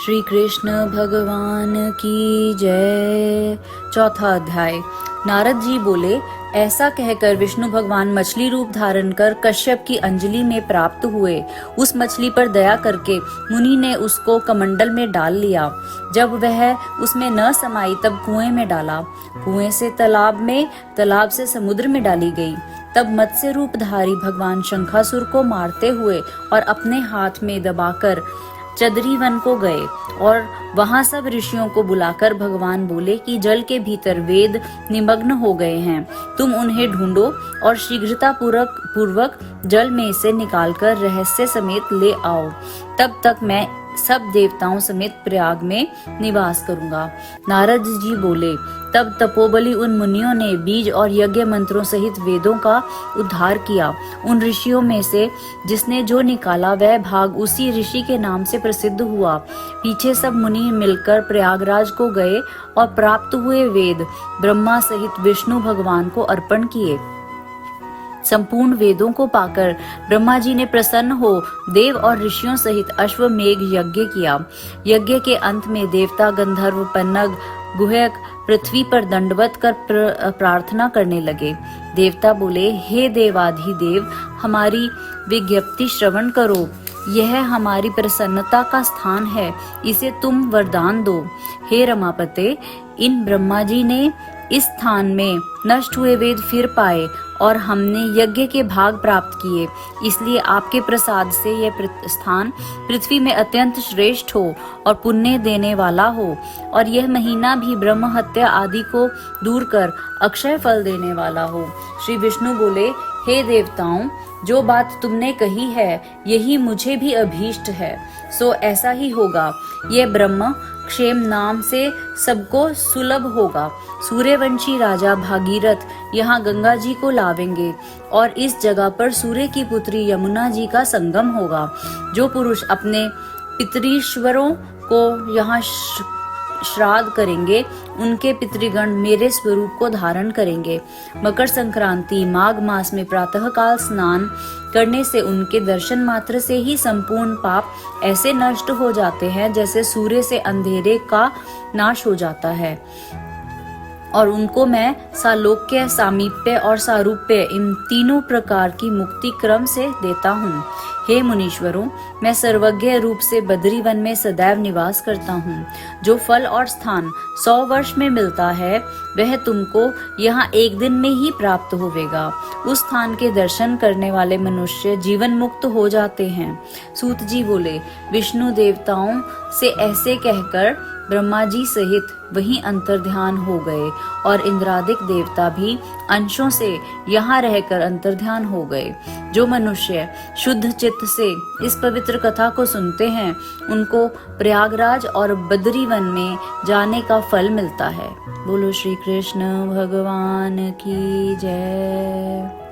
श्री कृष्ण भगवान की जय। चौथा अध्याय। नारद जी बोले, ऐसा कहकर विष्णु भगवान मछली रूप धारण कर कश्यप की अंजलि में प्राप्त हुए। उस मछली पर दया करके मुनि ने उसको कमंडल में डाल लिया। जब वह उसमें न समाई तब कुएं में डाला। कुएं से तालाब में, तालाब से समुद्र में डाली गई। तब मत्स्य रूपधारी भगवान शंखासुर को मारते हुए और अपने हाथ में दबाकर चदरी वन को गए और वहां सब ऋषियों को बुलाकर भगवान बोले कि जल के भीतर वेद निमग्न हो गए हैं, तुम उन्हें ढूंढो और शीघ्रता पूर्वक जल में से निकालकर रहस्य समेत ले आओ। तब तक मैं सब देवताओं समेत प्रयाग में निवास करूंगा। नारद जी बोले, तब तपोबली उन मुनियों ने बीज और यज्ञ मंत्रों सहित वेदों का उद्धार किया। उन ऋषियों में से जिसने जो निकाला वह भाग उसी ऋषि के नाम से प्रसिद्ध हुआ। पीछे सब मुनि मिलकर प्रयागराज को गए और प्राप्त हुए वेद ब्रह्मा सहित विष्णु भगवान को अर्पण किए। संपूर्ण वेदों को पाकर ब्रह्मा जी ने प्रसन्न हो देव और ऋषियों सहित अश्वमेघ यज्ञ किया। यज्ञ के अंत में देवता गंधर्व पन्नग गुहयक पृथ्वी पर दंडवत कर प्रार्थना करने लगे। देवता बोले, हे देवाधिदेव, हमारी विज्ञप्ति श्रवण करो। यह हमारी प्रसन्नता का स्थान है, इसे तुम वरदान दो। हे रमापते, इन ब्रह्मा जी ने इस स्थान में नष्ट हुए वेद फिर पाए और हमने यज्ञ के भाग प्राप्त किए, इसलिए आपके प्रसाद से यह स्थान पृथ्वी में अत्यंत श्रेष्ठ हो और पुण्य देने वाला हो, और यह महीना भी ब्रह्म हत्या आदि को दूर कर अक्षय फल देने वाला हो। श्री विष्णु बोले, हे देवताओं, जो बात तुमने कही है यही मुझे भी अभीष्ट है, सो ऐसा ही होगा। यह ब्रह्म क्षेम नाम से सबको सुलभ होगा। सूर्यवंशी राजा भागीरथ यहाँ गंगा जी को लावेंगे और इस जगह पर सूर्य की पुत्री यमुना जी का संगम होगा। जो पुरुष अपने पितरीश्वरों को यहाँ श्राद्ध करेंगे उनके पितृगण मेरे स्वरूप को धारण करेंगे। मकर संक्रांति माघ मास में प्रातःकाल स्नान करने से उनके दर्शन मात्र से ही संपूर्ण पाप ऐसे नष्ट हो जाते हैं जैसे सूर्य से अंधेरे का नाश हो जाता है, और उनको मैं सालोक्य, सामीप्य और सारूप्य इन तीनों प्रकार की मुक्ति क्रम से देता हूँ। हे मुनीश्वरों, मैं सर्वज्ञ रूप से बद्री वन में सदैव निवास करता हूँ। जो फल और स्थान 100 वर्ष में मिलता है वह तुमको यहाँ एक दिन में ही प्राप्त होवेगा। उस स्थान के दर्शन करने वाले मनुष्य जीवन मुक्त हो जाते हैं। सूत जी बोले, विष्णु देवताओं से ऐसे कहकर ब्रह्मा जी सहित वहीं अंतर्ध्यान हो गए और इंद्रादिक देवता भी अंशों से यहाँ रहकर अंतर्ध्यान हो गए। जो मनुष्य शुद्ध चित्त से इस पवित्र कथा को सुनते हैं उनको प्रयागराज और बद्री वन में जाने का फल मिलता है। बोलो श्री कृष्ण भगवान की जय।